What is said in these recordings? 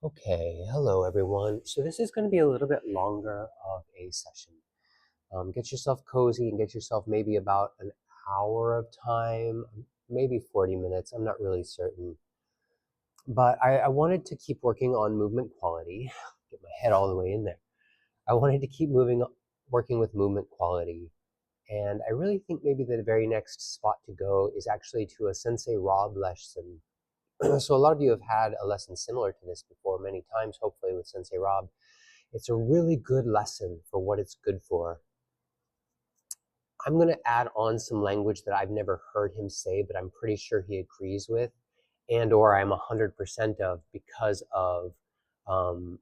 Okay, hello everyone. So this is going to be a little bit longer of a session. Get yourself cozy and get yourself maybe about an hour of time, maybe 40 minutes. I'm not really certain. But I wanted to keep working on movement quality, get my head all the way in there. I wanted to keep working with movement quality. And I really think maybe the very next spot to go is actually to a Sensei Rob lesson. So a lot of you have had a lesson similar to this before many times, hopefully with Sensei Rob. It's a really good lesson for what it's good for. I'm going to add on some language that I've never heard him say, but I'm pretty sure he agrees with, and or I'm 100% of because of um,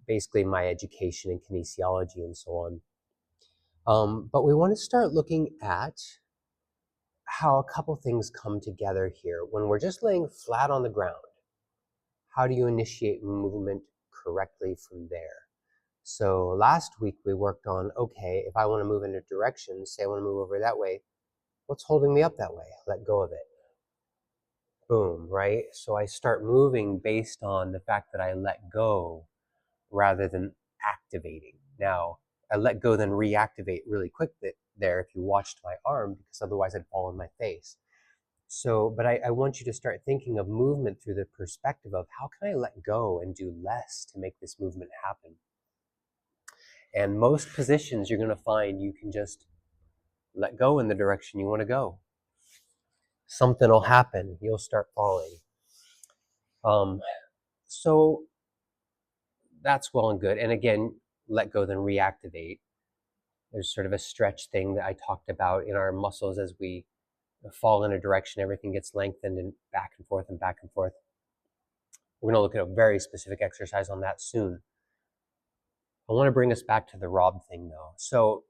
basically my education in kinesiology and so on. But we want to start looking at how a couple things come together here. When we're just laying flat on the ground, how do you initiate movement correctly from there? So last week we worked on, okay, if I want to move in a direction, say I want to move over that way, what's holding me up that way? Let go of it. Boom, right? So I start moving based on the fact that I let go rather than activating. Now, I let go, then reactivate really quick there if you watched my arm, because otherwise I'd fall on my face. So, but I want you to start thinking of movement through the perspective of how can I let go and do less to make this movement happen? And most positions you're going to find you can just let go in the direction you want to go. Something will happen. You'll start falling. Um, so that's well and good. And again, let go, then reactivate. There's sort of a stretch thing that I talked about in our muscles as we fall in a direction, everything gets lengthened and back and forth and back and forth. We're going to look at a very specific exercise on that soon. I want to bring us back to the Rob thing though. So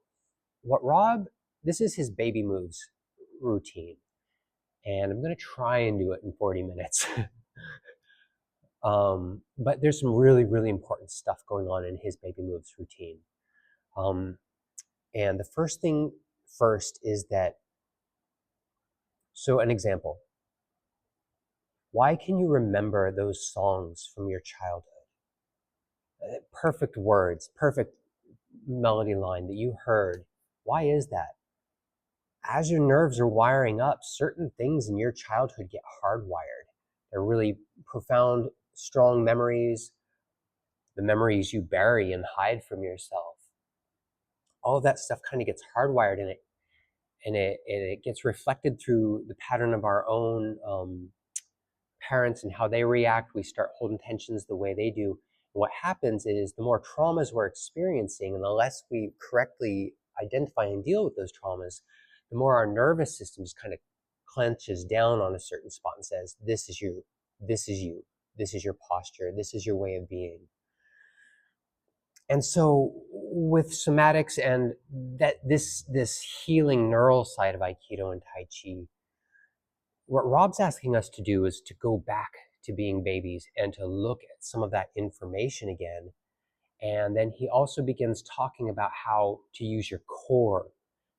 what Rob, this is his baby moves routine. And I'm going to try and do it in 40 minutes. But there's some really, really important stuff going on in his baby moves routine. And the first thing first is that, so an example, why can you remember those songs from your childhood? Perfect words, perfect melody line that you heard. Why is that? As your nerves are wiring up, certain things in your childhood get hardwired. They're really profound, strong memories, the memories you bury and hide from yourself. All of that stuff kind of gets hardwired in it, and it gets reflected through the pattern of our own parents and how they react. We start holding tensions the way they do. And what happens is the more traumas we're experiencing and the less we correctly identify and deal with those traumas, the more our nervous system just kind of clenches down on a certain spot and says, this is you, this is you, this is your posture, this is your way of being. And so with somatics and that this healing neural side of Aikido and Tai Chi, what Rob's asking us to do is to go back to being babies and to look at some of that information again. And then he also begins talking about how to use your core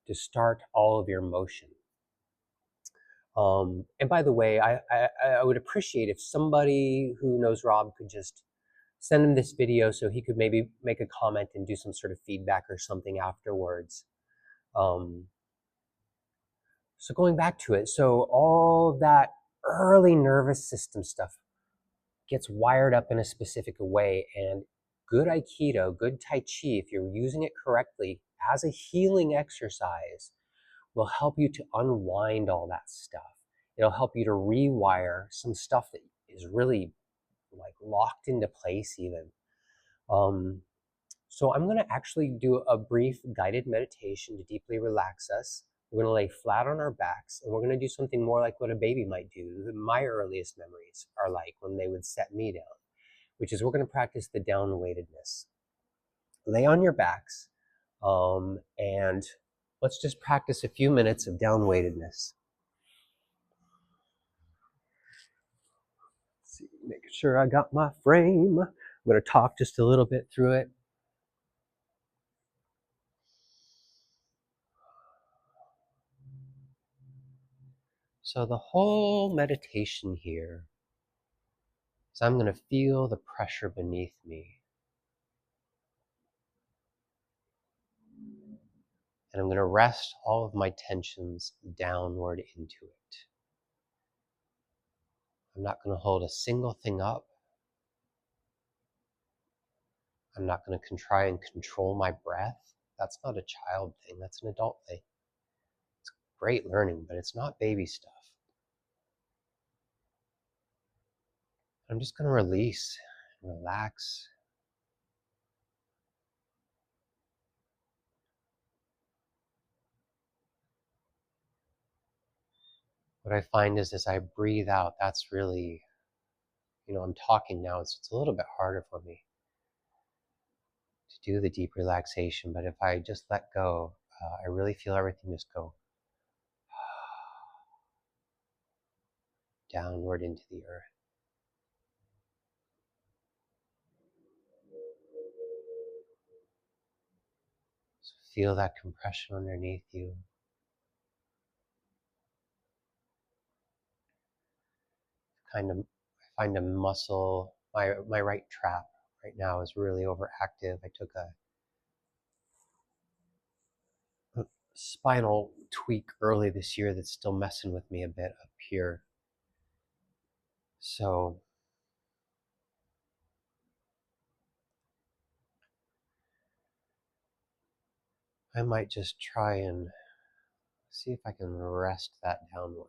to start all of your motion. And by the way, I would appreciate if somebody who knows Rob could just send him this video so he could maybe make a comment and do some sort of feedback or something afterwards. Um, so going back to it, so all that early nervous system stuff gets wired up in a specific way, and good Aikido, good Tai Chi, if you're using it correctly as a healing exercise, will help you to unwind all that stuff. It'll help you to rewire some stuff that is really like locked into place even. So I'm going to actually do a brief guided meditation to deeply relax us. We're going to lay flat on our backs, and we're going to do something more like what a baby might do, that my earliest memories are like when they would set me down, which is we're going to practice the down weightedness. Lay on your backs, and let's just practice a few minutes of down weightedness. Let's see, making sure I got my frame. I'm going to talk just a little bit through it. So the whole meditation here So I'm going to feel the pressure beneath me. And I'm going to rest all of my tensions downward into it. I'm not going to hold a single thing up. I'm not going to try and control my breath. That's not a child thing, that's an adult thing. It's great learning, but it's not baby stuff. I'm just going to release and relax. What I find is as I breathe out, that's really, I'm talking now, so it's a little bit harder for me to do the deep relaxation. But if I just let go, I really feel everything just go downward into the earth. So feel that compression underneath you. I find a muscle, my right trap right now is really overactive. I took a spinal tweak early this year that's still messing with me a bit up here. So I might just try and see if I can rest that downward.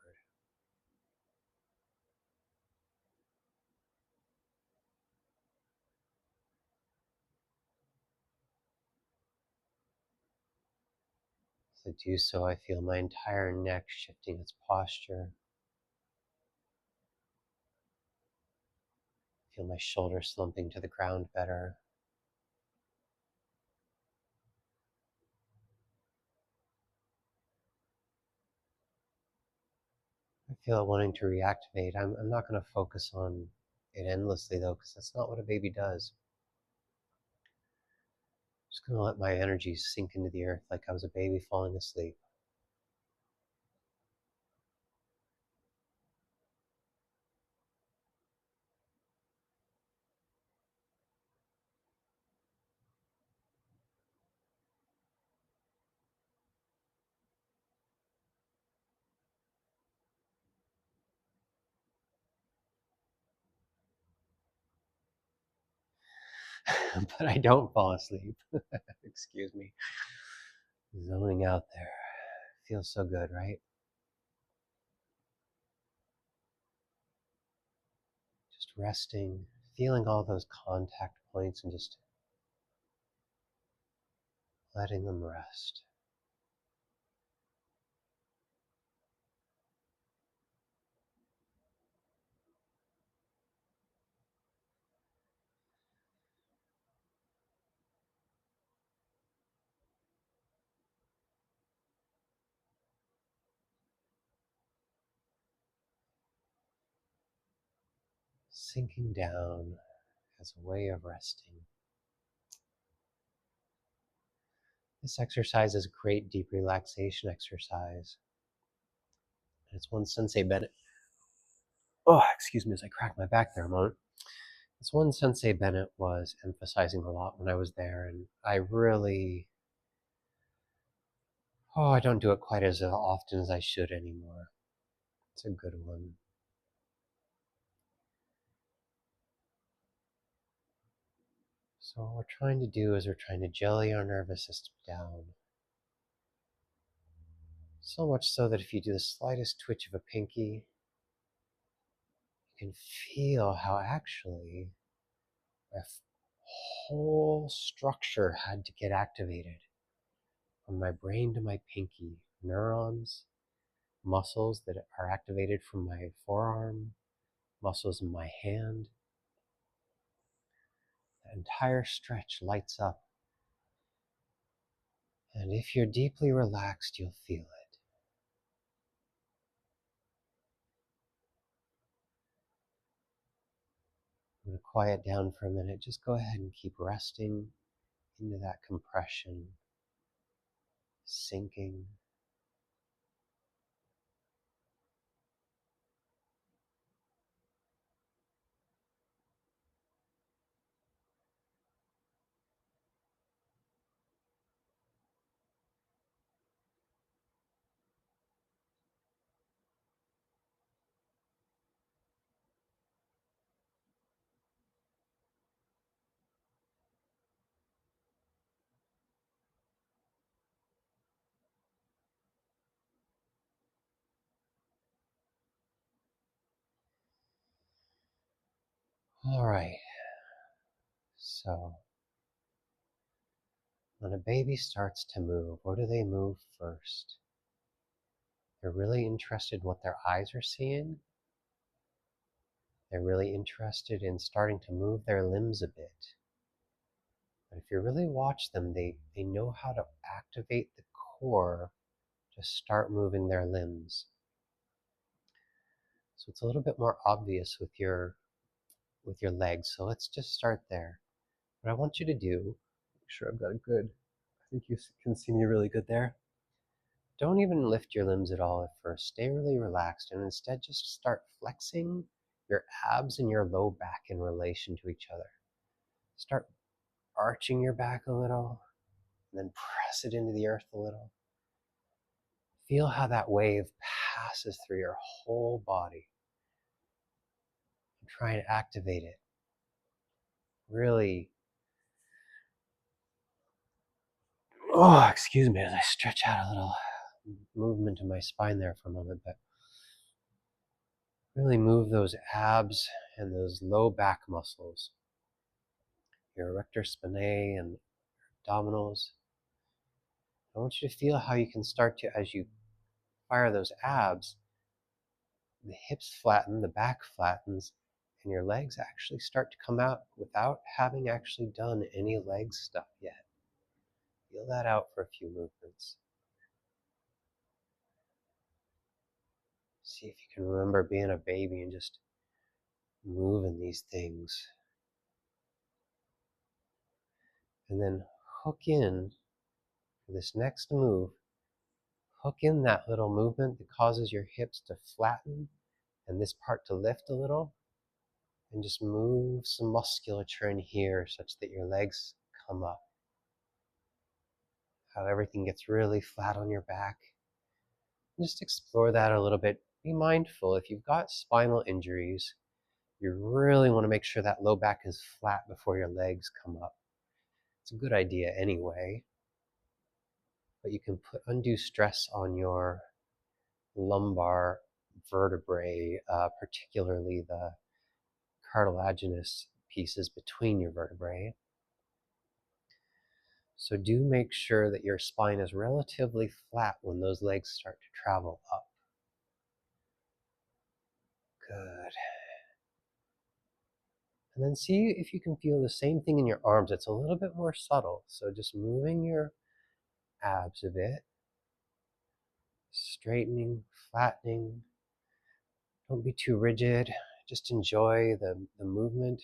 As I do so, I feel my entire neck shifting its posture. I feel my shoulders slumping to the ground better. I feel wanting to reactivate. I'm not going to focus on it endlessly though, because that's not what a baby does. I'm just going to let my energy sink into the earth like I was a baby falling asleep. But I don't fall asleep. Excuse me. Zoning out there. Feels so good, right? Just resting, feeling all those contact points and just letting them rest. Sinking down as a way of resting. This exercise is a great deep relaxation exercise. It's one Sensei Bennett. Oh, excuse me as I crack my back there a moment. It's one Sensei Bennett was emphasizing a lot when I was there, and I really, I don't do it quite as often as I should anymore. It's a good one. So what we're trying to do is we're trying to jelly our nervous system down. So much so that if you do the slightest twitch of a pinky, you can feel how actually a whole structure had to get activated. From my brain to my pinky, neurons, muscles that are activated from my forearm, muscles in my hand. The entire stretch lights up. And if you're deeply relaxed, you'll feel it. I'm going to quiet down for a minute. Just go ahead and keep resting into that compression, sinking. All right, so when a baby starts to move, what do they move first? They're really interested in what their eyes are seeing. They're really interested in starting to move their limbs a bit. But if you really watch them, they know how to activate the core to start moving their limbs. So it's a little bit more obvious with your legs. So let's just start there. What I want you to do, make sure I've got a good, I think you can see me really good there. Don't even lift your limbs at all at first. Stay really relaxed and instead just start flexing your abs and your low back in relation to each other. Start arching your back a little and then press it into the earth a little. Feel how that wave passes through your whole body and try and activate it. Really, excuse me as I stretch out a little movement in my spine there for a moment, but really move those abs and those low back muscles, your erector spinae and abdominals. I want you to feel how you can start to, as you fire those abs, the hips flatten, the back flattens, and your legs actually start to come out without having actually done any leg stuff yet. Feel that out for a few movements. See if you can remember being a baby and just moving these things. And then hook in for this next move. Hook in that little movement that causes your hips to flatten and this part to lift a little. And just move some musculature in here such that your legs come up. How everything gets really flat on your back. Just explore that a little bit. Be mindful if you've got spinal injuries, you really want to make sure that low back is flat before your legs come up. It's a good idea anyway, but you can put undue stress on your lumbar vertebrae, particularly the cartilaginous pieces between your vertebrae. So do make sure that your spine is relatively flat when those legs start to travel up. Good. And then see if you can feel the same thing in your arms. It's a little bit more subtle. So just moving your abs a bit, straightening, flattening. Don't be too rigid. Just enjoy the movement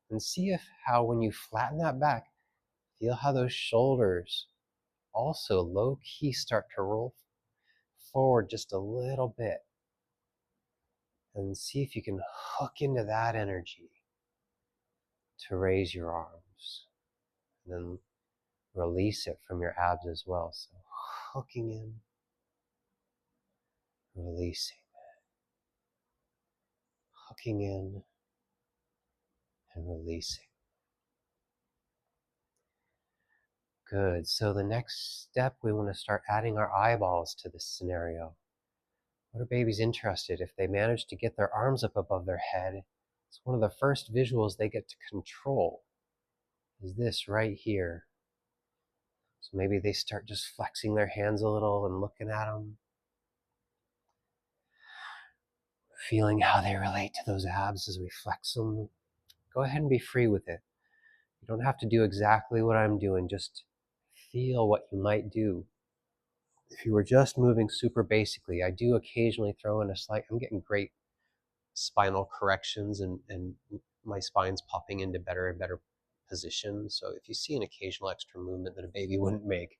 and see if how when you flatten that back, feel how those shoulders also low key start to roll forward just a little bit. And see if you can hook into that energy to raise your arms. And then release it from your abs as well. So hooking in, releasing, hooking in, and releasing. Good. So the next step, we want to start adding our eyeballs to this scenario. What are babies interested? If they manage to get their arms up above their head, it's one of the first visuals they get to control, is this right here. So maybe they start just flexing their hands a little and looking at them, feeling how they relate to those abs as we flex them. Go ahead and be free with it. You don't have to do exactly what I'm doing, just feel what you might do. If you were just moving super basically, I do occasionally throw in a slight, I'm getting great spinal corrections and my spine's popping into better and better positions. So if you see an occasional extra movement that a baby wouldn't make,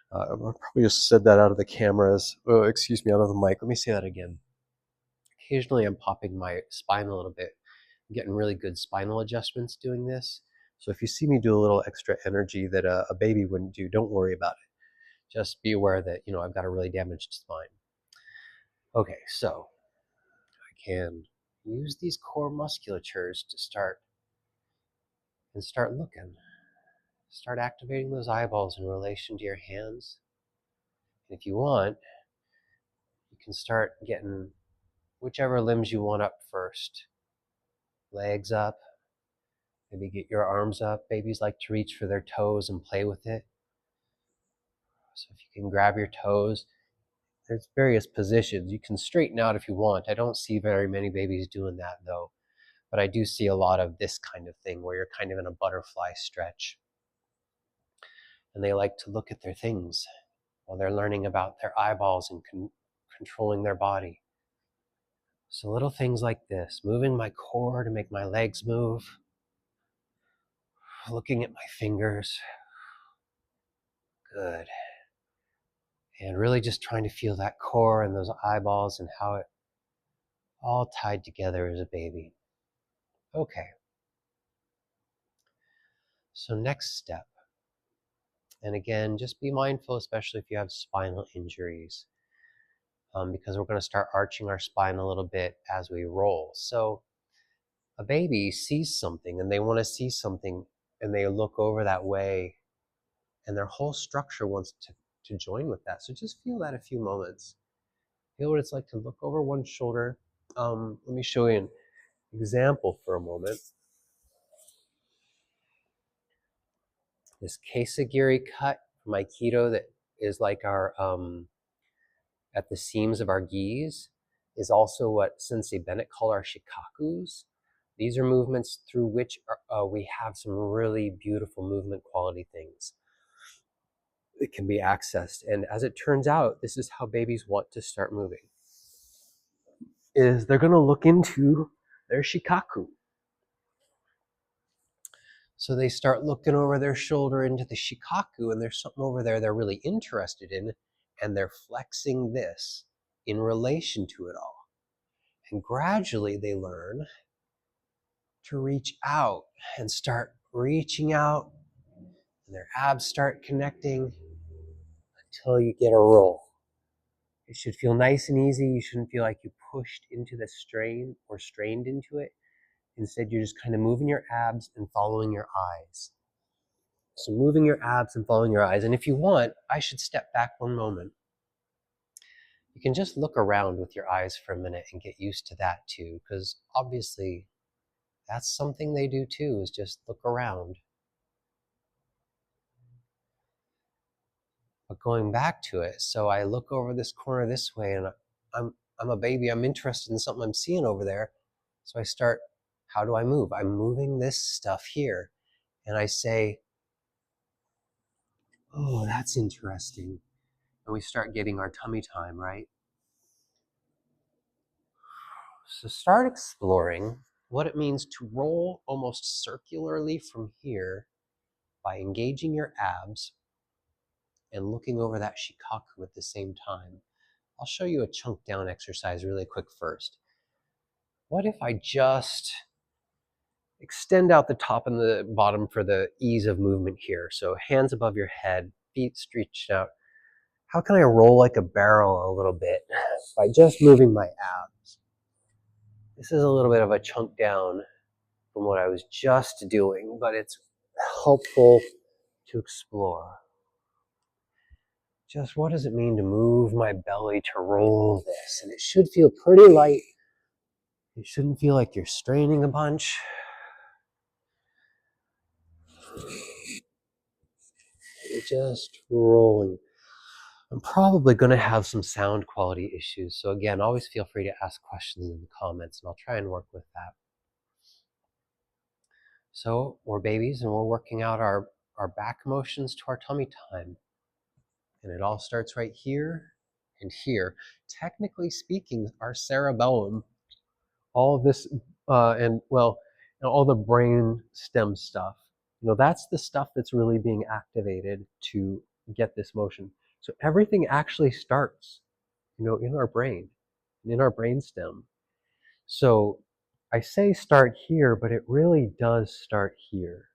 I probably just said that out of the cameras. Oh, excuse me, out of the mic. Let me say that again. Occasionally I'm popping my spine a little bit. I'm getting really good spinal adjustments doing this. So if you see me do a little extra energy that a baby wouldn't do, don't worry about it. Just be aware that, I've got a really damaged spine. Okay, so I can use these core musculatures to start looking. Start activating those eyeballs in relation to your hands. And if you want, you can start getting whichever limbs you want up first. Legs up, Maybe get your arms up. Babies like to reach for their toes and play with it. So if you can grab your toes, there's various positions. You can straighten out if you want. I don't see very many babies doing that though, but I do see a lot of this kind of thing where you're kind of in a butterfly stretch. And they like to look at their things while they're learning about their eyeballs and controlling their body. So little things like this, moving my core to make my legs move, looking at my fingers. Good. And really just trying to feel that core and those eyeballs and how it all tied together as a baby. Okay. So next step. And again, just be mindful, especially if you have spinal injuries, because we're going to start arching our spine a little bit as we roll. So a baby sees something and they want to see something and they look over that way and their whole structure wants to join with that. So just feel that a few moments. Feel what it's like to look over one shoulder. Let me show you an example for a moment. This kesagiri cut from Aikido that is like our, at the seams of our gis, is also what Sensei Bennett called our shikakus. These are movements through which we have some really beautiful movement quality things that can be accessed. And as it turns out, this is how babies want to start moving. Is they're going to look into their shikaku. So they start looking over their shoulder into the shikaku, and there's something over there they're really interested in, and they're flexing this in relation to it all. And gradually they learn to reach out and start reaching out, and their abs start connecting until you get a roll. It should feel nice and easy. You shouldn't feel like you pushed into the strain or strained into it. Instead, you're just kind of moving your abs and following your eyes. So moving your abs and following your eyes. And if you want, I should step back one moment. You can just look around with your eyes for a minute and get used to that too, because obviously that's something they do too, is just look around. But going back to it, so I look over this corner this way and I'm a baby, I'm interested in something I'm seeing over there. So I start, how do I move? I'm moving this stuff here. And I say, oh, that's interesting. And we start getting our tummy time, right? So start exploring what it means to roll almost circularly from here by engaging your abs and looking over that shikaku at the same time. I'll show you a chunk down exercise really quick first. What if I just extend out the top and the bottom for the ease of movement here? So hands above your head, feet stretched out. How can I roll like a barrel a little bit by just moving my abs? This is a little bit of a chunk down from what I was just doing, but it's helpful to explore. Just what does it mean to move my belly to roll this? And it should feel pretty light. It shouldn't feel like you're straining a bunch. You're just rolling. I'm probably going to have some sound quality issues. So again, always feel free to ask questions in the comments and I'll try and work with that. So we're babies and we're working out our back motions to our tummy time. And it all starts right here and here. Technically speaking, our cerebellum, all of this, and well, you know, all the brain stem stuff, you know, that's the stuff that's really being activated to get this motion. So everything actually starts, you know, in our brain, in our brain stem. So I say start here, but it really does start here.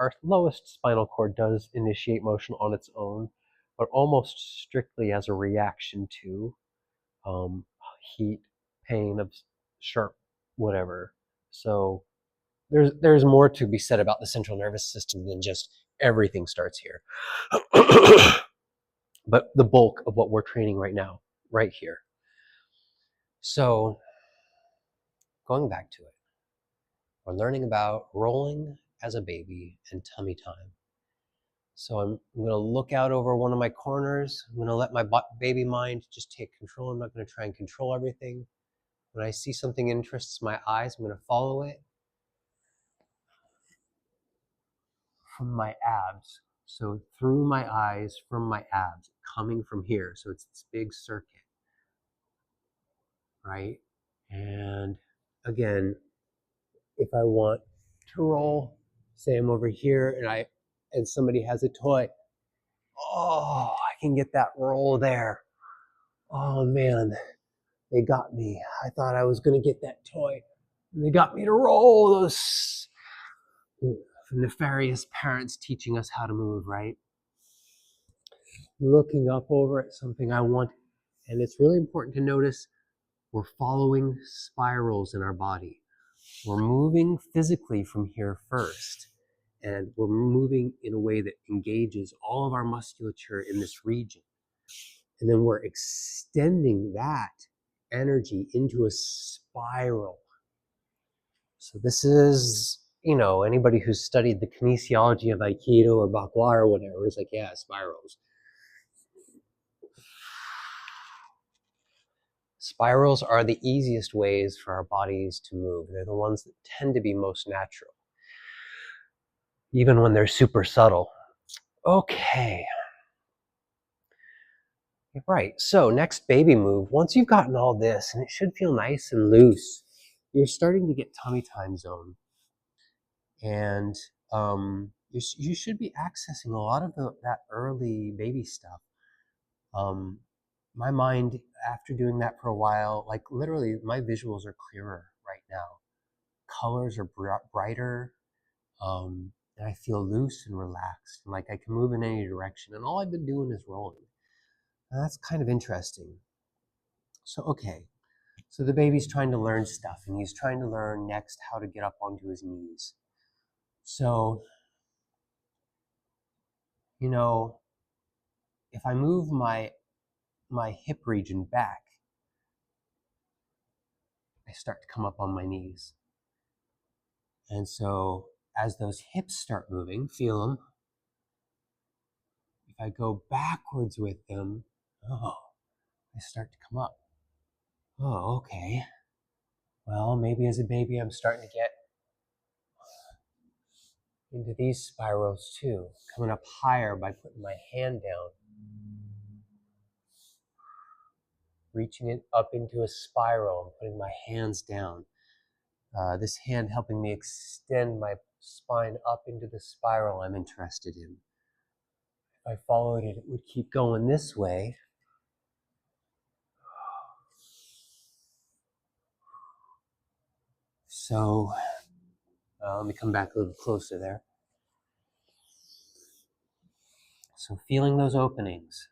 Our lowest spinal cord does initiate motion on its own, but almost strictly as a reaction to heat, pain of sharp whatever. So there's more to be said about the central nervous system than just everything starts here. But the bulk of what we're training right now, right here. So going back to it, We're learning about rolling as a baby and tummy time. So I'm going to look out over one of my corners. I'm going to let my baby mind just take control. I'm not going to try and control everything. When I see something interests my eyes, I'm going to follow it from my abs. So through my eyes, from my abs, coming from here. So it's this big circuit, right? And again, if I want to roll, say I'm over here and somebody has a toy, oh, I can get that roll there. Oh man, they got me. I thought I was gonna get that toy. And they got me to roll. Those nefarious parents teaching us how to move, right? Looking up over at something I want. And it's really important to notice we're following spirals in our body. We're moving physically from here first, and we're moving in a way that engages all of our musculature in this region. And then we're extending that energy into a spiral. So this is, anybody who's studied the kinesiology of Aikido or Bakwa or whatever is like, yeah, spirals. Spirals are the easiest ways for our bodies to move. They're the ones that tend to be most natural, even when they're super subtle. Okay. Right, so next baby move, once you've gotten all this, and it should feel nice and loose, you're starting to get tummy time zone. And you should be accessing a lot of that early baby stuff. My mind, after doing that for a while, like literally my visuals are clearer right now. Colors are brighter, and I feel loose and relaxed, and like I can move in any direction. And all I've been doing is rolling. And that's kind of interesting. So, okay. So the baby's trying to learn stuff, and he's trying to learn next how to get up onto his knees. So, if I move my hip region back, I start to come up on my knees. And so as those hips start moving, feel them. If I go backwards with them, I start to come up. Oh, okay. Well, maybe as a baby I'm starting to get into these spirals too, coming up higher by putting my hand down, reaching it up into a spiral and putting my hands down. This hand helping me extend my spine up into the spiral I'm interested in. If I followed it, it would keep going this way. So let me come back a little closer there. So feeling those openings.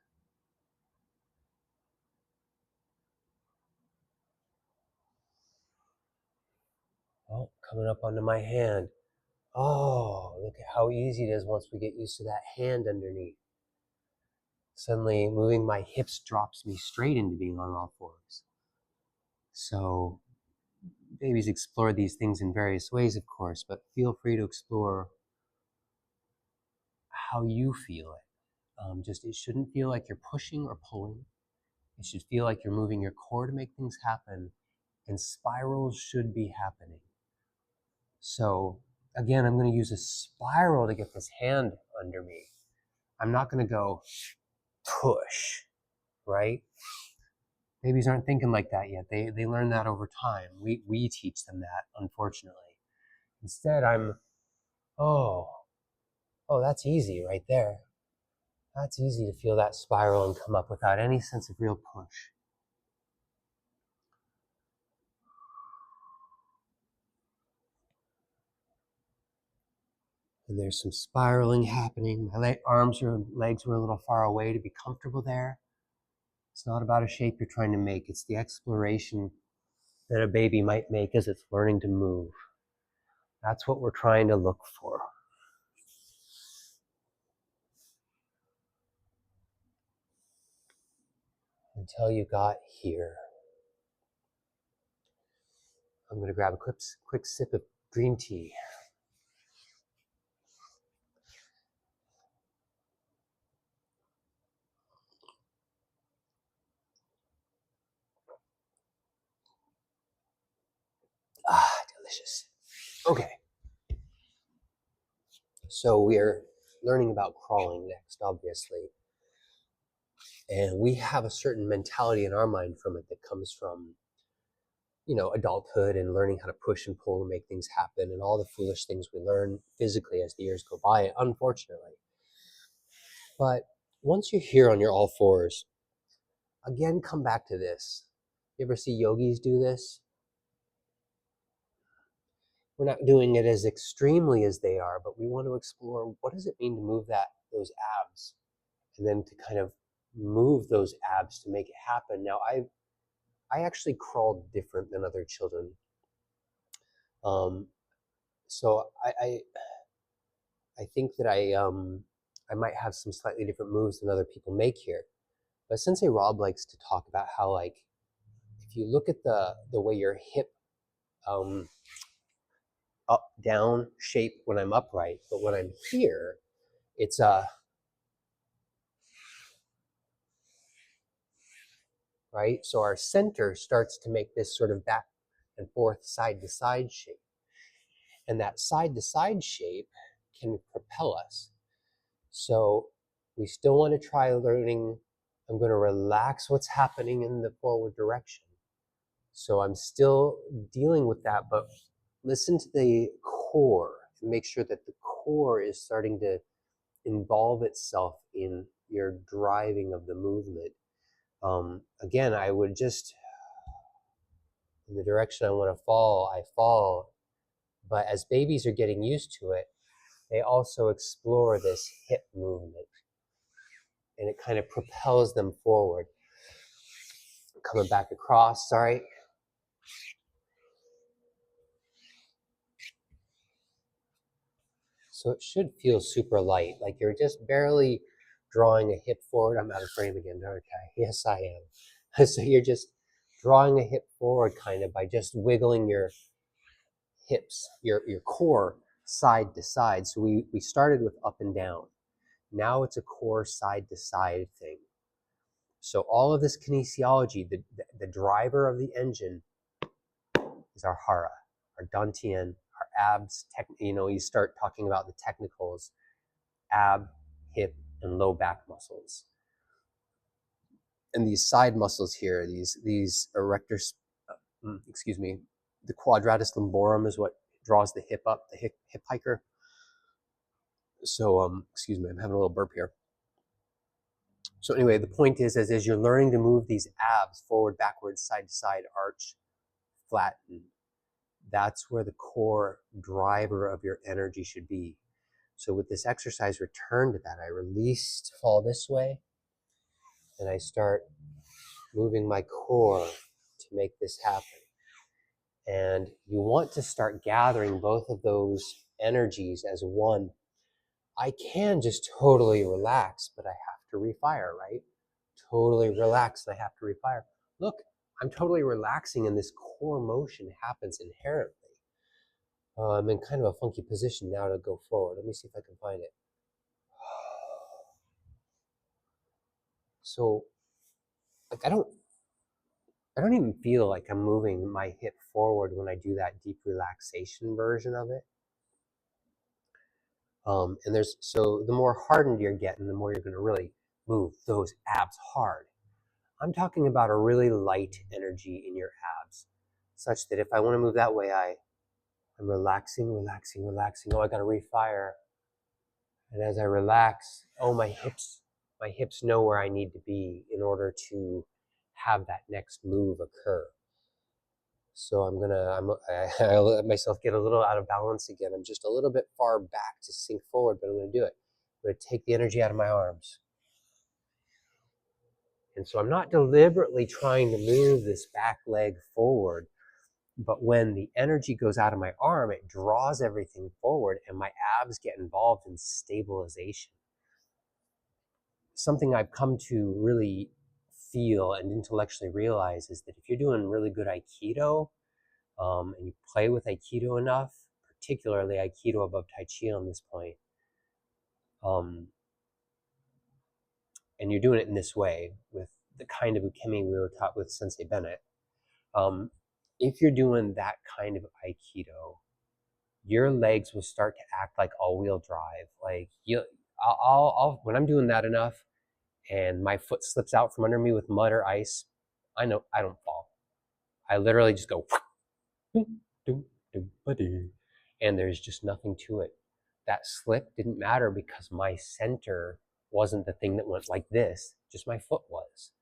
Oh, coming up onto my hand. Oh, look at how easy it is once we get used to that hand underneath. Suddenly moving my hips drops me straight into being on all fours. So babies explore these things in various ways, of course, but feel free to explore how you feel it. Just it shouldn't feel like you're pushing or pulling. It should feel like you're moving your core to make things happen, and spirals should be happening. So again, I'm going to use a spiral to get this hand under me. I'm not going to go push, right? Babies aren't thinking like that yet. They learn that over time. We teach them that, unfortunately. Instead, oh, that's easy right there. That's easy to feel that spiral and come up without any sense of real push. And there's some spiraling happening. My arms or legs were a little far away to be comfortable there. It's not about a shape you're trying to make. It's the exploration that a baby might make as it's learning to move. That's what we're trying to look for. Until you got here. I'm going to grab a quick sip of green tea. Ah, delicious. Okay, so we're learning about crawling next, obviously. And we have a certain mentality in our mind from it that comes from, adulthood and learning how to push and pull and make things happen and all the foolish things we learn physically as the years go by, unfortunately. But once you're here on your all fours, again, come back to this. You ever see yogis do this? We're not doing it as extremely as they are, but we want to explore what does it mean to move those abs, and then to kind of move those abs to make it happen. Now, I actually crawled different than other children. Um, so I think that I might have some slightly different moves than other people make here. But Sensei Rob likes to talk about how, like, if you look at the way your hip um, up down shape when I'm upright, but when I'm here, it's right. So our center starts to make this sort of back and forth, side to side shape, and that side to side shape can propel us. So we still want to try learning. I'm going to relax what's happening in the forward direction. So I'm still dealing with that, but listen to the core and make sure that the core is starting to involve itself in your driving of the movement. Again, I would just, in the direction I want to fall, I fall. But as babies are getting used to it, they also explore this hip movement, and it kind of propels them forward. Coming back across, sorry. So it should feel super light, like you're just barely drawing a hip forward. I'm out of frame again, aren't I? Yes, I am. So you're just drawing a hip forward kind of by just wiggling your hips, your core side to side. So we started with up and down. Now it's a core side to side thing. So all of this kinesiology, the driver of the engine is our hara, our dantian, our abs. You start talking about the technicals, ab, hip, and low back muscles. And these side muscles here, these erectors, excuse me, the quadratus lumborum is what draws the hip up, the hip hiker. So, excuse me, I'm having a little burp here. So anyway, the point is, as you're learning to move these abs forward, backwards, side to side, arch, flatten, that's where the core driver of your energy should be. So with this exercise, return to that. I release to fall this way, and I start moving my core to make this happen. And you want to start gathering both of those energies as one. I can just totally relax, but I have to refire, right? Totally relax and I have to refire. Look, I'm totally relaxing and this core motion happens inherently. I'm in kind of a funky position now to go forward. Let me see if I can find it. So, like, I don't even feel like I'm moving my hip forward when I do that deep relaxation version of it. So the more hardened you're getting, the more you're going to really move those abs hard. I'm talking about a really light energy in your abs, such that if I want to move that way, I'm relaxing, relaxing, relaxing. Oh, I got to refire. And as I relax, oh, my hips know where I need to be in order to have that next move occur. So I let myself get a little out of balance again. I'm just a little bit far back to sink forward, but I'm going to do it. I'm going to take the energy out of my arms. And so I'm not deliberately trying to move this back leg forward, but when the energy goes out of my arm, it draws everything forward and my abs get involved in stabilization. Something I've come to really feel and intellectually realize is that if you're doing really good Aikido, and you play with Aikido enough, particularly Aikido above Tai Chi on this point, and you're doing it in this way with the kind of ukemi we were taught with Sensei Bennett, if you're doing that kind of Aikido, your legs will start to act like all-wheel drive. Like I'll when I'm doing that enough, and my foot slips out from under me with mud or ice, I know I don't fall. I literally just go, and there's just nothing to it. That slip didn't matter because my center wasn't the thing that went like this, just my foot was.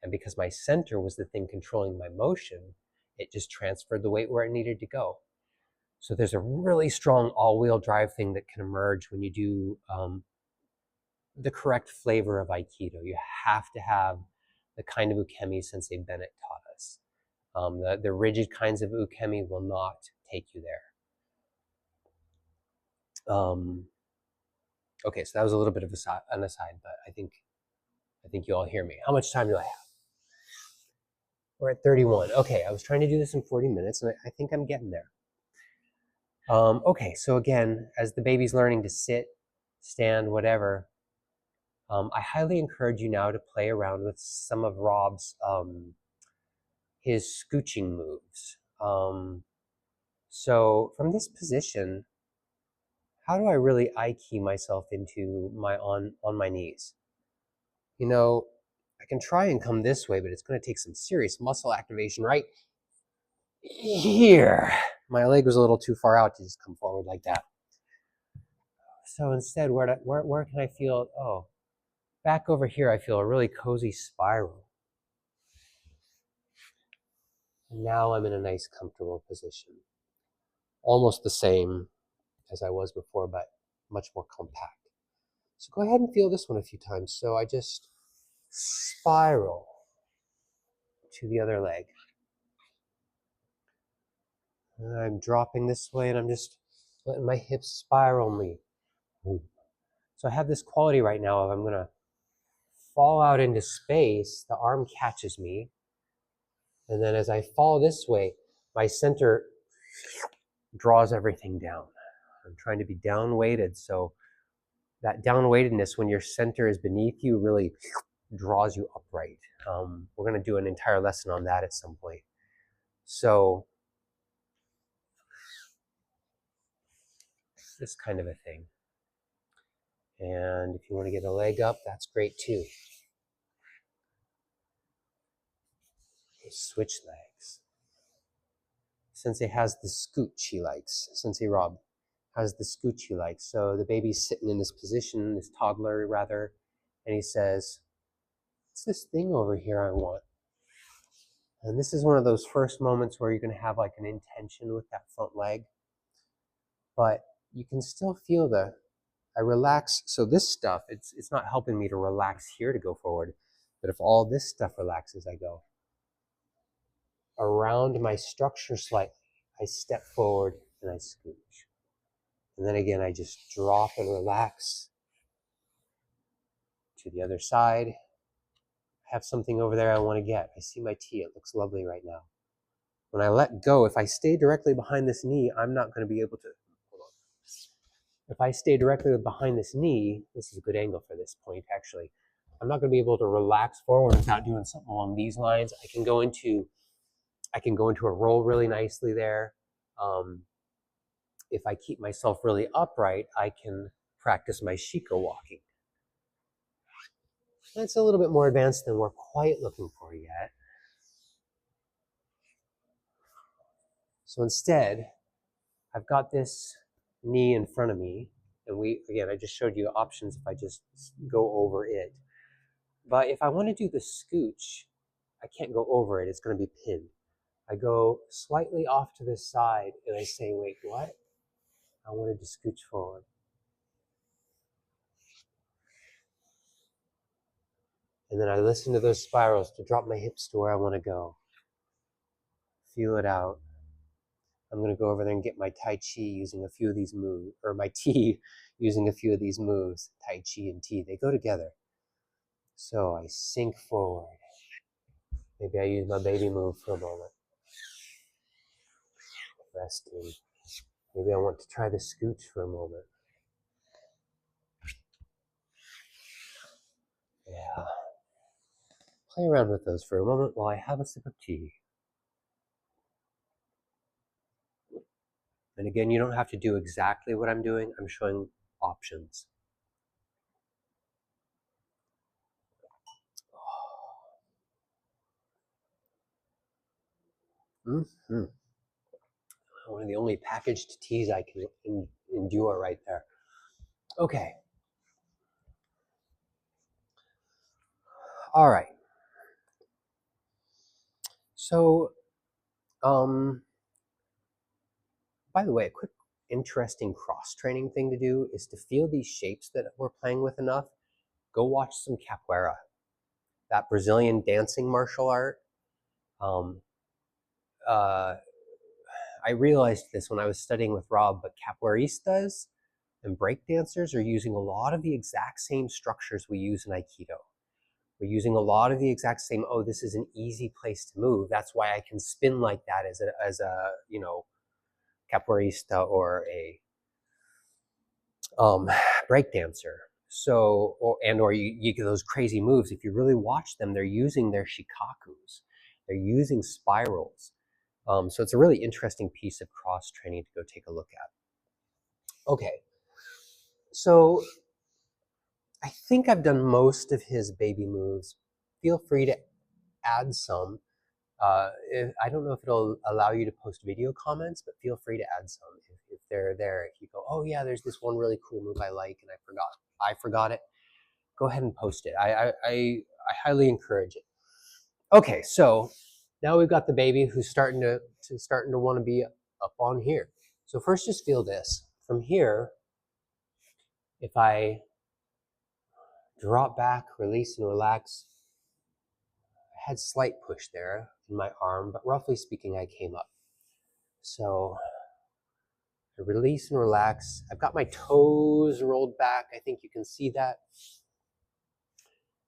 And because my center was the thing controlling my motion, it just transferred the weight where it needed to go. So there's a really strong all-wheel drive thing that can emerge when you do the correct flavor of Aikido. You have to have the kind of ukemi Sensei Bennett taught us. The rigid kinds of ukemi will not take you there. Okay, so that was a little bit of an aside, but I think you all hear me. How much time do I have? We're at 31. Okay, I was trying to do this in 40 minutes, and I think I'm getting there. Okay, so again, as the baby's learning to sit, stand, whatever, I highly encourage you now to play around with some of Rob's his scooching moves. So from this position, how do I really Aiki myself into my on my knees? You know, I can try and come this way, but it's going to take some serious muscle activation right here. My leg was a little too far out to just come forward like that. So instead, where can I feel? Oh, back over here, I feel a really cozy spiral. And now I'm in a nice, comfortable position. Almost the same as I was before, but much more compact. So go ahead and feel this one a few times. So I just spiral to the other leg. And I'm dropping this way, and I'm just letting my hips spiral me. So I have this quality right now of I'm going to fall out into space, the arm catches me, and then as I fall this way, my center draws everything down. I'm trying to be down weighted, so that down weightedness when your center is beneath you really draws you upright. We're going to do an entire lesson on that at some point. So this kind of a thing. And if you want to get a leg up, that's great too. Switch legs. Sensei has the scooch he likes. Sensei Rob has the scooch he likes. So the baby's sitting in this position, this toddler rather, and he says, "What's this thing over here I want?" And this is one of those first moments where you're going to have like an intention with that front leg, but you can still feel I relax. So this stuff, it's not helping me to relax here to go forward, but if all this stuff relaxes, I go around my structure slightly. I step forward and I scooch. And then again, I just drop and relax to the other side. I have something over there I want to get. I see my T. It looks lovely right now. When I let go, if I stay directly behind this knee, I'm not going to be able to. Hold on. If I stay directly behind this knee, this is a good angle for this point actually, I'm not going to be able to relax forward without doing something along these lines. I can go into a roll really nicely there. If I keep myself really upright, I can practice my Shiko walking. That's a little bit more advanced than we're quite looking for yet. So instead, I've got this knee in front of me, and I just showed you options if I just go over it. But if I want to do the scooch, I can't go over it. It's going to be pinned. I go slightly off to the side, and I say, wait, what? I wanted to scooch forward. And then I listen to those spirals to drop my hips to where I want to go. Feel it out. I'm going to go over there and get my Tai Chi using a few of these moves, or my T using a few of these moves. Tai Chi and T, they go together. So I sink forward. Maybe I use my baby move for a moment. Resting. Maybe I want to try the scooch for a moment. Yeah. Play around with those for a moment while I have a sip of tea. And again, you don't have to do exactly what I'm doing. I'm showing options. Mm-hmm. One of the only packaged teas I can endure right there. Okay. All right. So, by the way, a quick interesting cross-training thing to do is to feel these shapes that we're playing with enough. Go watch some capoeira, that Brazilian dancing martial art. Um, uh, I realized this when I was studying with Rob, but capoeiristas and breakdancers are using a lot of the exact same structures we use in Aikido. We're using a lot of the exact same, oh, this is an easy place to move. That's why I can spin like that as a capoeirista or a breakdancer. So, or you get those crazy moves. If you really watch them, they're using their shikakus. They're using spirals. So it's a really interesting piece of cross training to go take a look at. Okay, so I think I've done most of his baby moves. Feel free to add some. I don't know if it'll allow you to post video comments, but feel free to add some if they're there. If you go, oh yeah, there's this one really cool move I like and I forgot it. Go ahead and post it. I highly encourage it. Okay, so now we've got the baby who's starting to want to be up on here. So first, just feel this from here. If I drop back, release, and relax, I had slight push there in my arm, but roughly speaking, I came up. So I release and relax. I've got my toes rolled back. I think you can see that.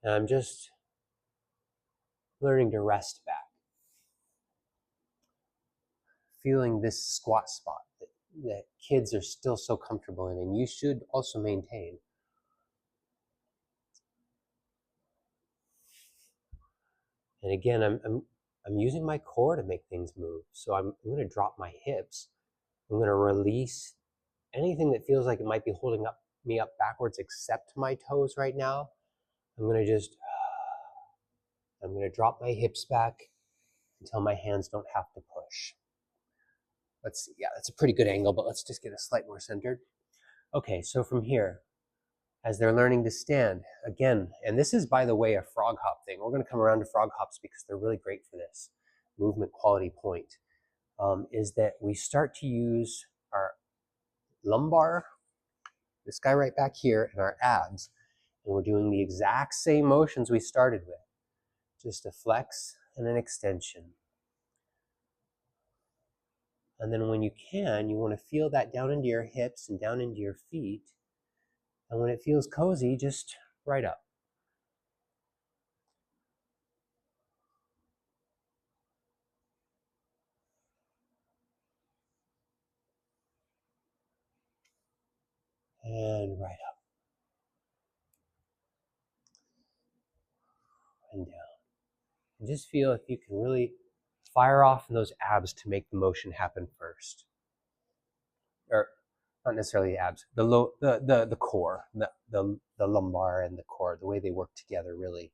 And I'm just learning to rest back. Feeling this squat spot that kids are still so comfortable in, and you should also maintain. And again, I'm using my core to make things move. So I'm going to drop my hips. I'm going to release anything that feels like it might be holding me up backwards, except my toes right now. I'm going to drop my hips back until my hands don't have to push. Let's see. Yeah, that's a pretty good angle, but let's just get a slight more centered. Okay, so from here, as they're learning to stand, again, and this is, by the way, a frog hop thing. We're going to come around to frog hops because they're really great for this movement quality point, is that we start to use our lumbar, this guy right back here, and our abs, and we're doing the exact same motions we started with, just a flex and an extension. And then when you can, you want to feel that down into your hips and down into your feet. And when it feels cozy, just right up. And right up. And down. And just feel if you can really fire off in those abs to make the motion happen first. Or not necessarily the abs, the core, the lumbar and the core, the way they work together really.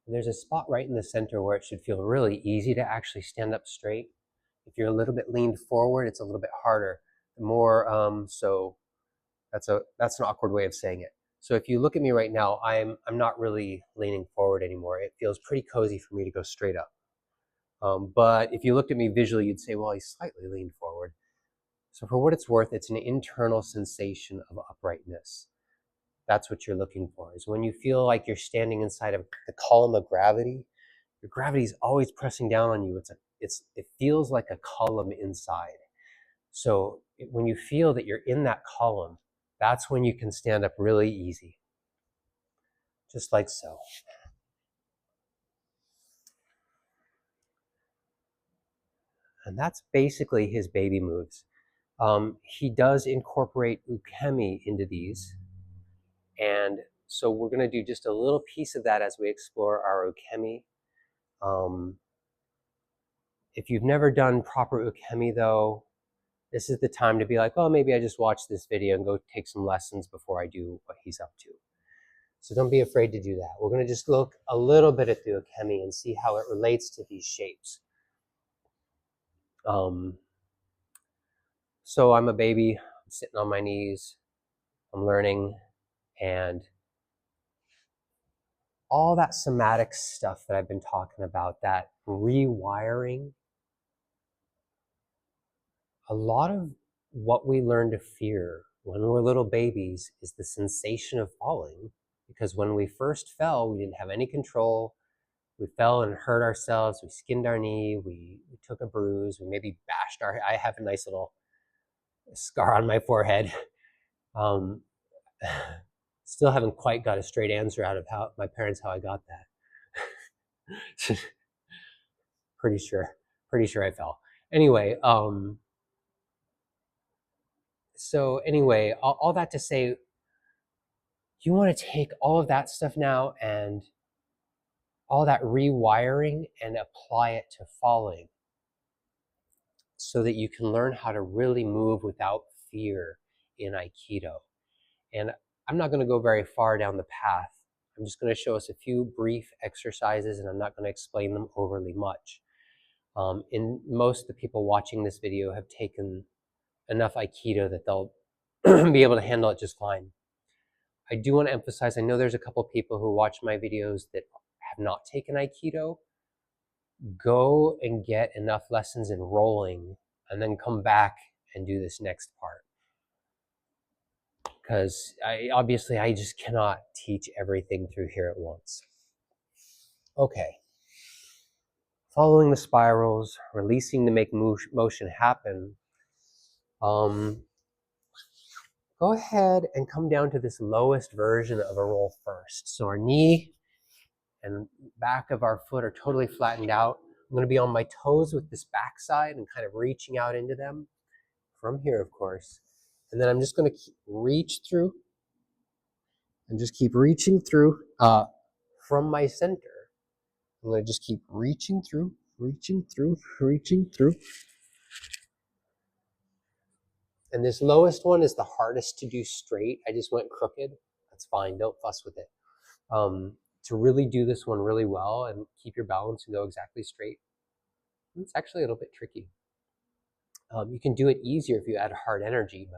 And there's a spot right in the center where it should feel really easy to actually stand up straight. If you're a little bit leaned forward, it's a little bit harder. The more, so that's an awkward way of saying it. So if you look at me right now, I'm not really leaning forward anymore. It feels pretty cozy for me to go straight up. But if you looked at me visually, you'd say, well, he's slightly leaned forward. So for what it's worth, it's an internal sensation of uprightness. That's what you're looking for, is when you feel like you're standing inside of the column of gravity. Your gravity is always pressing down on you. It feels like a column inside. So when you feel that you're in that column, that's when you can stand up really easy. Just like so. And that's basically his baby moves. He does incorporate ukemi into these. And so we're going to do just a little piece of that as we explore our ukemi. If you've never done proper ukemi though, this is the time to be like, oh, maybe I just watch this video and go take some lessons before I do what he's up to. So don't be afraid to do that. We're going to just look a little bit at the ukemi and see how it relates to these shapes. So I'm a baby, I'm sitting on my knees, I'm learning, and all that somatic stuff that I've been talking about, that rewiring, a lot of what we learn to fear when we're little babies is the sensation of falling, because when we first fell, we didn't have any control. We fell and hurt ourselves, we skinned our knee, we took a bruise, we maybe bashed I have a nice little scar on my forehead. Still haven't quite got a straight answer out of how I got that. pretty sure I fell. Anyway, so anyway, all that to say, you want to take all of that stuff now and all that rewiring and apply it to falling, so that you can learn how to really move without fear in Aikido. And I'm not going to go very far down the path. I'm just going to show us a few brief exercises, and I'm not going to explain them overly much. And most of the people watching this video have taken enough Aikido that they'll be able to handle it just fine. I do want to emphasize, I know there's a couple people who watch my videos that have not taken Aikido. Go and get enough lessons in rolling and then come back and do this next part. Because obviously I just cannot teach everything through here at once. Okay. Following the spirals, releasing to make motion happen. Go ahead and come down to this lowest version of a roll first. So our knee and back of our foot are totally flattened out. I'm going to be on my toes with this back side and kind of reaching out into them from here, of course. And then I'm just going to reach through and just keep reaching through from my center. I'm going to just keep reaching through, reaching through, reaching through. And this lowest one is the hardest to do straight. I just went crooked. That's fine. Don't fuss with it. To really do this one really well and keep your balance and go exactly straight, it's actually a little bit tricky. You can do it easier if you add hard energy,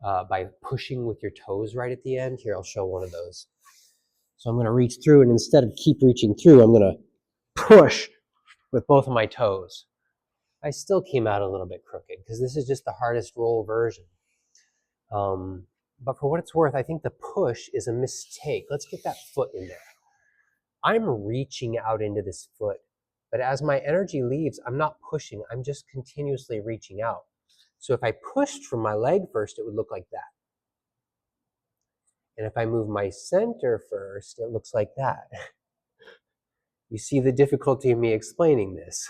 but by pushing with your toes right at the end. Here, I'll show one of those. So I'm going to reach through, and instead of keep reaching through, I'm going to push with both of my toes. I still came out a little bit crooked because this is just the hardest roll version. But for what it's worth, I think the push is a mistake. Let's get that foot in there. I'm reaching out into this foot, but as my energy leaves, I'm not pushing. I'm just continuously reaching out. So if I pushed from my leg first, it would look like that. And if I move my center first, it looks like that. You see the difficulty of me explaining this.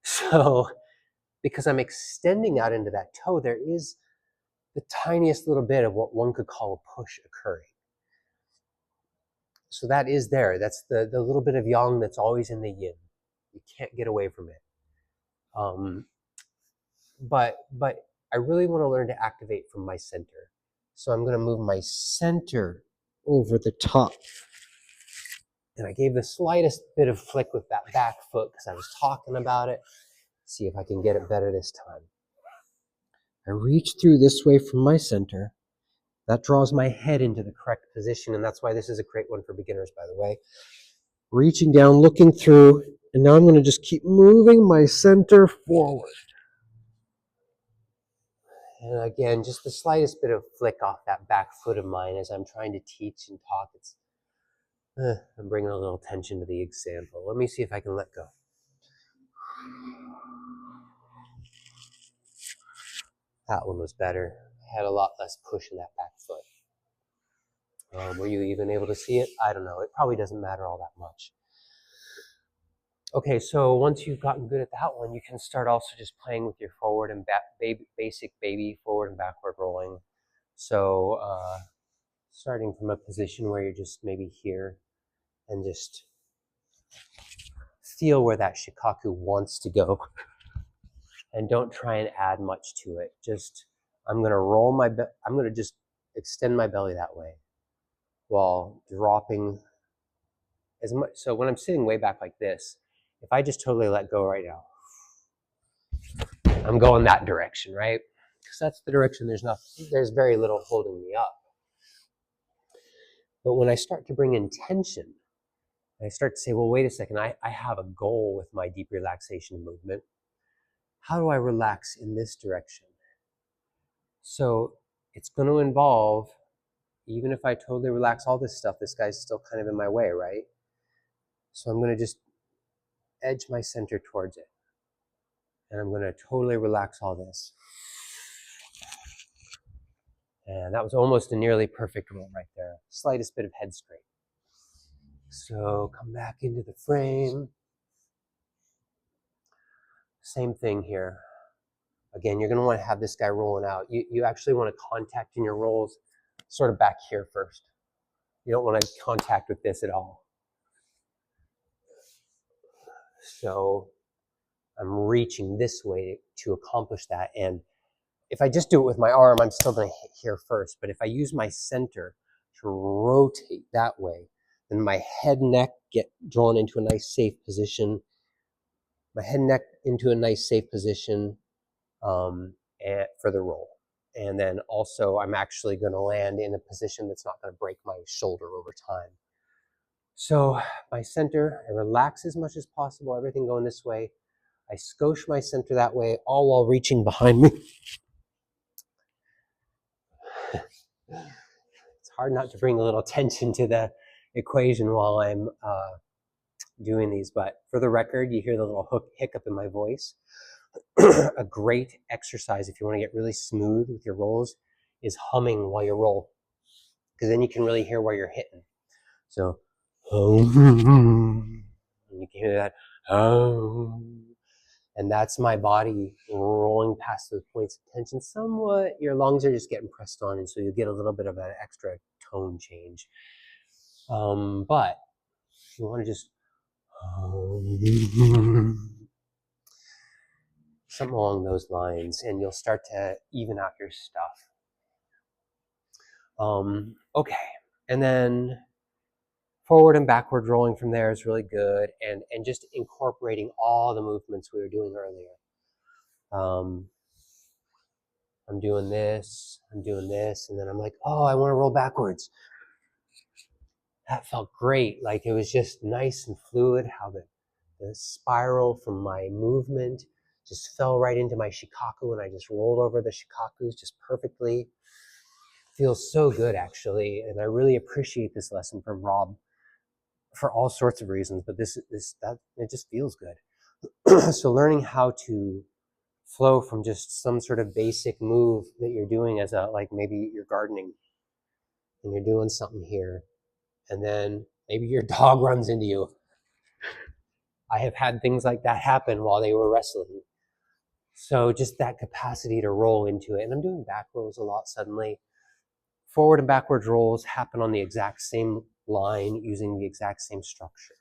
So because I'm extending out into that toe, there is the tiniest little bit of what one could call a push occurring. So that is there. That's the little bit of yang that's always in the yin. You can't get away from it. But I really want to learn to activate from my center. So I'm going to move my center over the top. And I gave the slightest bit of flick with that back foot because I was talking about it. See if I can get it better this time. I reach through this way from my center. That draws my head into the correct position, and that's why this is a great one for beginners, by the way. Reaching down, looking through, and now I'm going to just keep moving my center forward. And again, just the slightest bit of flick off that back foot of mine as I'm trying to teach and talk. I'm bringing a little tension to the example. Let me see if I can let go. That one was better. I had a lot less push in that back foot. Were you even able to see it? I don't know. It probably doesn't matter all that much. Okay, so once you've gotten good at that one, you can start also just playing with your forward and basic baby forward and backward rolling. So starting from a position where you're just maybe here and just feel where that shikaku wants to go and don't try and add much to it. Just, I'm gonna roll I'm gonna just extend my belly that way while dropping as much. So when I'm sitting way back like this, if I just totally let go right now, I'm going that direction, right? Because that's the direction there's very little holding me up. But when I start to bring in tension, I start to say, well, wait a second, I have a goal with my deep relaxation movement. How do I relax in this direction? So it's going to involve, even if I totally relax all this stuff, this guy's still kind of in my way, right? So I'm going to just edge my center towards it. And I'm going to totally relax all this. And that was almost a nearly perfect roll right there. Slightest bit of head straight. So come back into the frame. Same thing here. Again, you're going to want to have this guy rolling out. You actually want to contact in your rolls sort of back here first. You don't want to contact with this at all. So I'm reaching this way to accomplish that. And if I just do it with my arm, I'm still going to hit here first. But if I use my center to rotate that way, then my head and neck get drawn into a nice safe position. My head and neck into a nice safe position for the roll. And then also I'm actually going to land in a position that's not going to break my shoulder over time. So my center, I relax as much as possible, everything going this way. I skosh my center that way, all while reaching behind me. It's hard not to bring a little tension to the equation while I'm doing these, but for the record, you hear the little hiccup in my voice. A great exercise if you want to get really smooth with your rolls is humming while you roll, because then you can really hear where you're hitting. So, and you can hear that, and that's my body rolling past those points of tension somewhat. Your lungs are just getting pressed on, and so you get a little bit of an extra tone change. But if you want to just something along those lines, and you'll start to even out your stuff. Okay, and then forward and backward rolling from there is really good, and just incorporating all the movements we were doing earlier. I'm doing this, and then I'm like, oh, I want to roll backwards. That felt great. Like it was just nice and fluid, how the spiral from my movement just fell right into my shikaku, and I just rolled over the shikakus just perfectly. Feels so good, actually, and I really appreciate this lesson from Rob for all sorts of reasons, but it just feels good. So learning how to flow from just some sort of basic move that you're doing as like maybe you're gardening and you're doing something here, and then maybe your dog runs into you. I have had things like that happen while they were wrestling. So just that capacity to roll into it. And I'm doing back rolls a lot suddenly. Forward and backwards rolls happen on the exact same line using the exact same structure.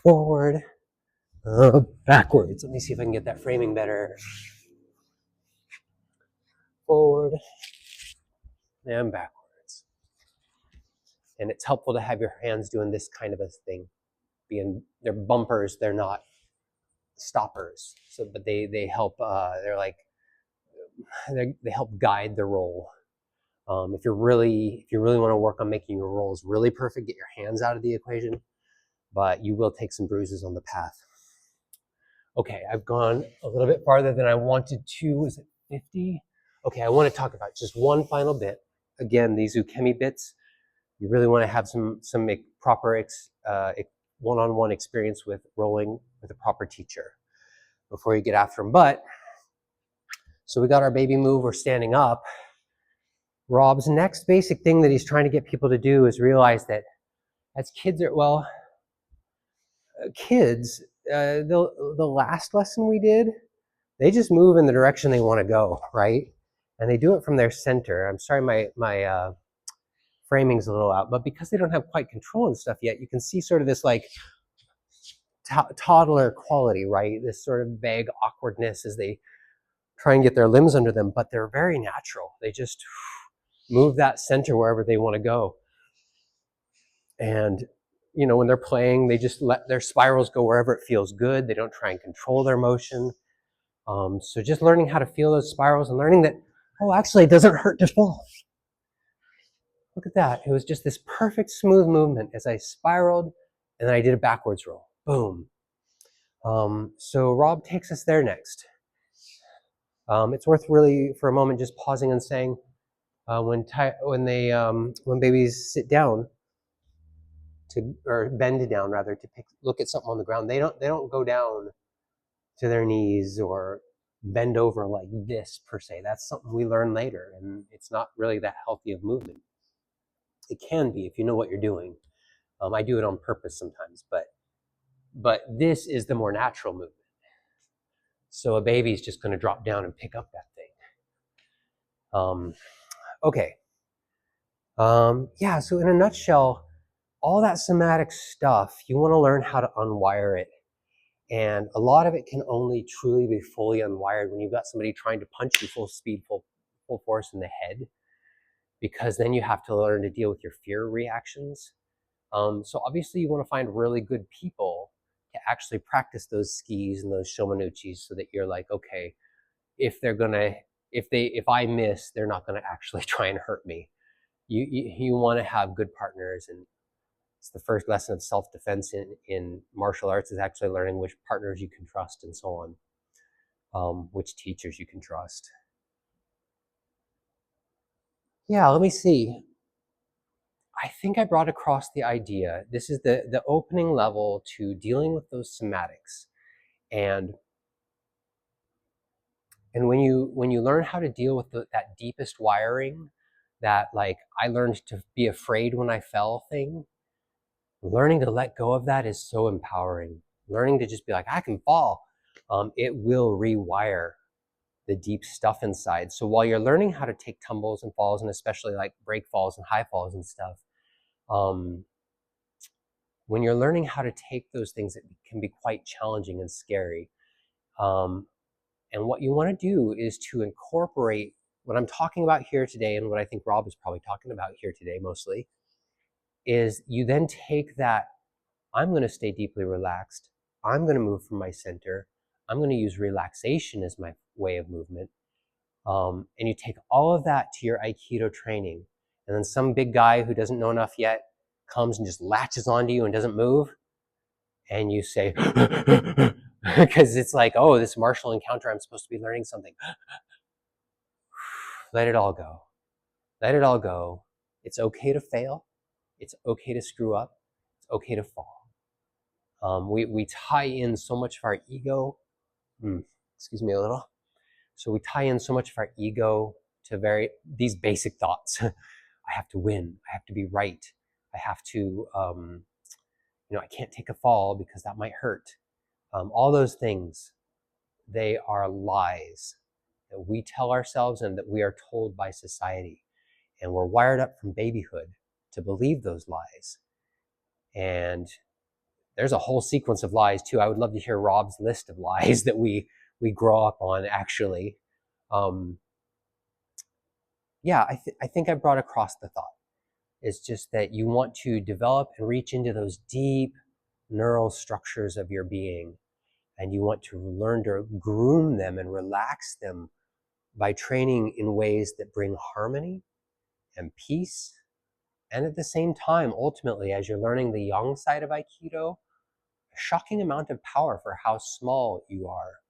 Forward, backwards. Let me see if I can get that framing better. Forward and backwards. And it's helpful to have your hands doing this kind of a thing. They're bumpers, they're not stoppers. So, but they help. They're like they help guide the roll. If you really want to work on making your rolls really perfect, get your hands out of the equation. But you will take some bruises on the path. Okay, I've gone a little bit farther than I wanted to. Is it 50? Okay, I want to talk about just one final bit. Again, these ukemi bits, you really want to have some proper one-on-one experience with rolling with a proper teacher before you get after them. But, so we got our baby move, we're standing up. Rob's next basic thing that he's trying to get people to do is realize that as kids are, well, kids, the last lesson we did, they just move in the direction they want to go, right? And they do it from their center. I'm sorry, my framing's a little out, but because they don't have quite control and stuff yet, you can see sort of this like toddler quality, right? This sort of vague awkwardness as they try and get their limbs under them, but they're very natural. They just move that center wherever they want to go. And when they're playing, they just let their spirals go wherever it feels good. They don't try and control their motion. So just learning how to feel those spirals and learning that, oh, actually, it doesn't hurt to fall. Look at that. It was just this perfect smooth movement as I spiraled, and then I did a backwards roll. Boom. So Rob takes us there next. It's worth really for a moment just pausing and saying, when babies sit down or bend down rather to look at something on the ground, they don't go down to their knees or bend over like this per se. That's something we learn later, and it's not really that healthy of movement. It can be if you know what you're doing. I do it on purpose sometimes, but this is the more natural movement. So a baby's just going to drop down and pick up that thing. Okay. Yeah, so in a nutshell, all that somatic stuff, you want to learn how to unwire it. And a lot of it can only truly be fully unwired when you've got somebody trying to punch you full speed, full force in the head, because then you have to learn to deal with your fear reactions. So obviously you want to find really good people to actually practice those skis and those shomanuchis so that you're like, okay, if I miss, they're not gonna actually try and hurt me. You want to have good partners, and it's the first lesson of self-defense in martial arts is actually learning which partners you can trust and so on, which teachers you can trust. Yeah, let me see. I think I brought across the idea. This is the opening level to dealing with those somatics. And when you learn how to deal with that deepest wiring, that like I learned to be afraid when I fell thing, learning to let go of that is so empowering. Learning to just be like, I can fall. It will rewire the deep stuff inside. So while you're learning how to take tumbles and falls, and especially like break falls and high falls and stuff, when you're learning how to take those things, it can be quite challenging and scary. And what you want to do is to incorporate what I'm talking about here today, and what I think Rob is probably talking about here today mostly, is you then take that, I'm going to stay deeply relaxed, I'm going to move from my center, I'm going to use relaxation as my way of movement. And you take all of that to your Aikido training, and then some big guy who doesn't know enough yet comes and just latches onto you and doesn't move, and you say, because it's like, oh, this martial encounter, I'm supposed to be learning something. Let it all go. Let it all go. It's okay to fail. It's okay to screw up. It's okay to fall. We tie in so much of our ego. Excuse me a little. So we tie in so much of our ego to these basic thoughts. I have to win. I have to be right. I have to, I can't take a fall because that might hurt. All those things, they are lies that we tell ourselves and that we are told by society. And we're wired up from babyhood to believe those lies. And there's a whole sequence of lies too. I would love to hear Rob's list of lies that we grow up on actually. Yeah, I think I brought across the thought. It's just that you want to develop and reach into those deep neural structures of your being, and you want to learn to groom them and relax them by training in ways that bring harmony and peace. And at the same time, ultimately, as you're learning the yang side of Aikido, a shocking amount of power for how small you are.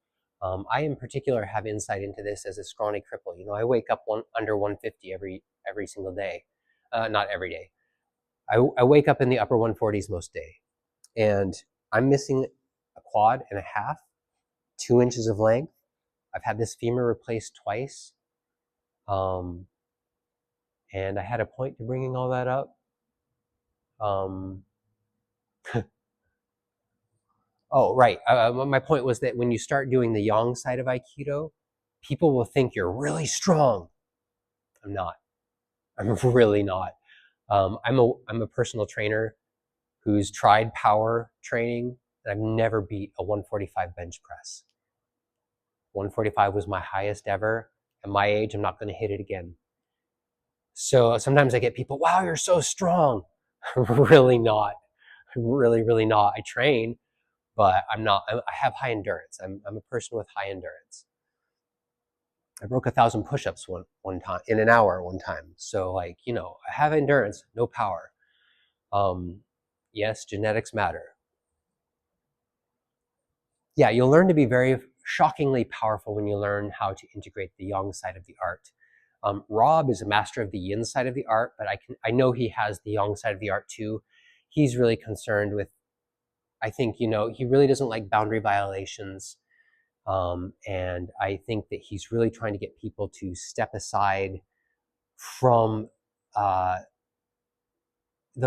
I in particular have insight into this as a scrawny cripple. I wake up under 150 every single day. Not every day. I wake up in the upper 140s most day, and I'm missing a quad and a half, 2 inches of length. I've had this femur replaced twice, and I had a point to bringing all that up. Oh, right. My point was that when you start doing the yang side of Aikido, people will think you're really strong. I'm not. I'm really not. I'm a personal trainer who's tried power training, and I've never beat a 145 bench press. 145 was my highest ever. At my age, I'm not going to hit it again. So sometimes I get people, wow, you're so strong. Really not. Really, really not. I train, but I'm not. I have high endurance. I'm a person with high endurance. I broke 1,000 push-ups one time in an hour one time. So like, I have endurance, no power. Yes, genetics matter. Yeah, you'll learn to be very shockingly powerful when you learn how to integrate the yang side of the art. Rob is a master of the yin side of the art, but I know he has the yang side of the art too. He's really concerned with, I think, he really doesn't like boundary violations. And I think that he's really trying to get people to step aside from the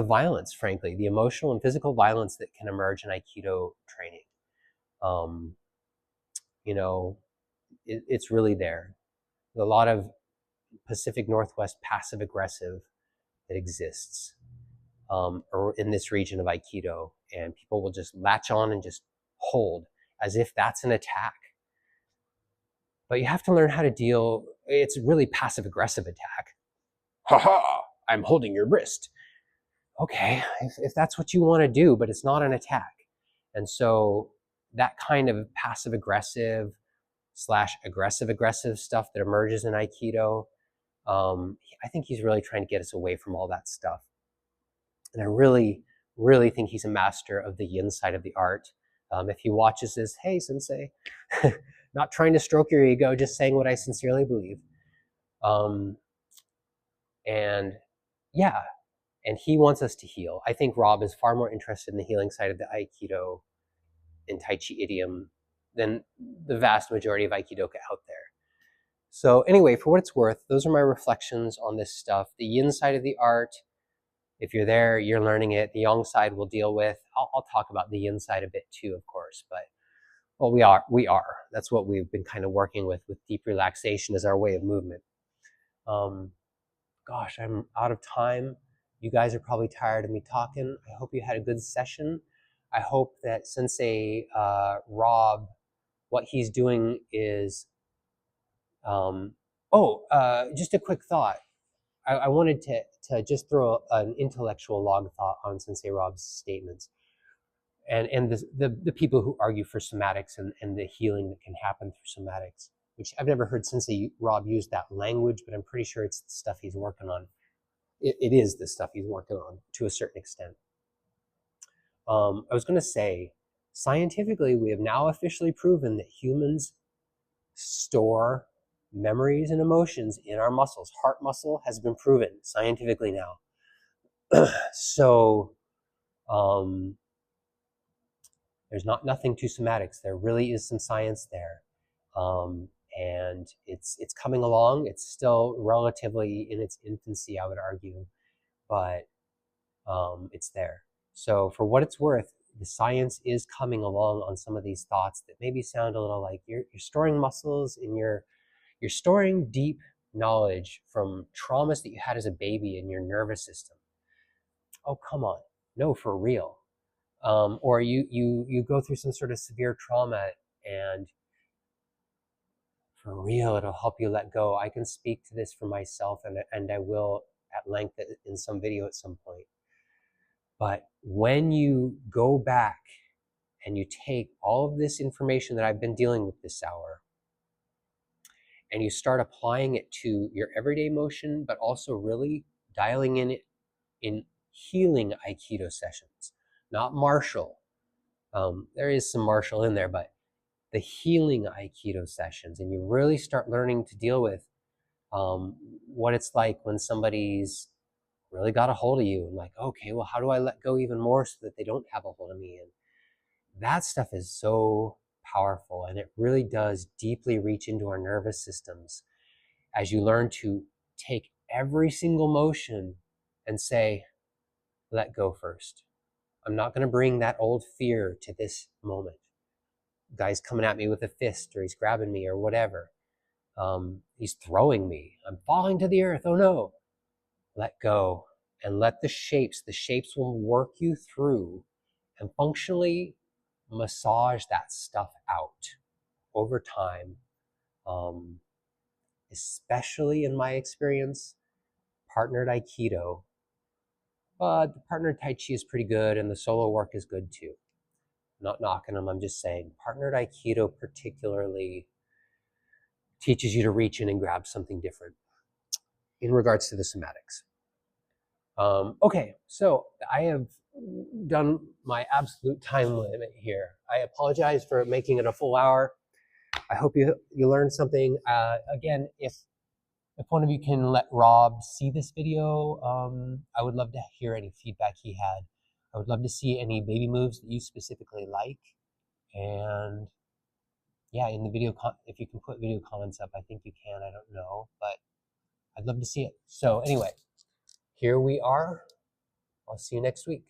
violence, frankly, the emotional and physical violence that can emerge in Aikido training. Um, it's really there. A lot of Pacific Northwest passive aggressive that exists or in this region of Aikido, and people will just latch on and just hold as if that's an attack. But you have to learn how to deal. It's really passive aggressive attack. Ha ha! I'm holding your wrist. Okay, if that's what you want to do, but it's not an attack. And so that kind of passive aggressive / aggressive stuff that emerges in Aikido, I think he's really trying to get us away from all that stuff. And I really, really think he's a master of the yin side of the art. If he watches this, hey, sensei, not trying to stroke your ego, just saying what I sincerely believe. And yeah, and he wants us to heal. I think Rob is far more interested in the healing side of the Aikido and Tai Chi idiom than the vast majority of Aikidoka out there. So anyway, for what it's worth, those are my reflections on this stuff. The yin side of the art, if you're there, you're learning it. The yang side we'll deal with. I'll talk about the yin side a bit too, of course, but well, we are. That's what we've been kind of working with deep relaxation as our way of movement. Gosh, I'm out of time. You guys are probably tired of me talking. I hope you had a good session. I hope that Sensei Rob, what he's doing is, just a quick thought. I wanted to just throw an intellectual log thought on Sensei Rob's statements and the people who argue for somatics and the healing that can happen through somatics, which I've never heard Sensei Rob use that language, but I'm pretty sure it's the stuff he's working on. It is the stuff he's working on to a certain extent. I was going to say, scientifically, we have now officially proven that humans store memories and emotions in our muscles. Heart muscle has been proven scientifically now. So there's nothing to somatics. There really is some science there. And it's coming along. It's still relatively in its infancy, I would argue, but it's there. So for what it's worth, the science is coming along on some of these thoughts that maybe sound a little like you're storing muscles and you're storing deep knowledge from traumas that you had as a baby in your nervous system. Oh, come on. No, for real. Or you go through some sort of severe trauma, and for real, it'll help you let go. I can speak to this for myself, and I will at length in some video at some point. But when you go back and you take all of this information that I've been dealing with this hour, and you start applying it to your everyday motion, but also really dialing in it in healing Aikido sessions, not martial. There is some martial in there, but the healing Aikido sessions, and you really start learning to deal with what it's like when somebody's really got a hold of you and like, okay, well, how do I let go even more so that they don't have a hold of me? And that stuff is so powerful, and it really does deeply reach into our nervous systems as you learn to take every single motion and say, let go first. I'm not going to bring that old fear to this moment. Guy's coming at me with a fist, or he's grabbing me, or whatever. He's throwing me. I'm falling to the earth. Oh no. Let go and let the shapes will work you through and functionally massage that stuff out over time. Especially in my experience, partnered Aikido. But the partnered Tai Chi is pretty good, and the solo work is good too. I'm not knocking them, I'm just saying partnered Aikido particularly teaches you to reach in and grab something different in regards to the somatics. Okay, so I have done my absolute time limit here. I apologize for making it a full hour. I hope you learned something. Again, if one of you can let Rob see this video, I would love to hear any feedback he had. I would love to see any baby moves that you specifically like. And yeah, in the video, if you can put video comments up, I think you can, I don't know, but I'd love to see it. So anyway, here we are. I'll see you next week.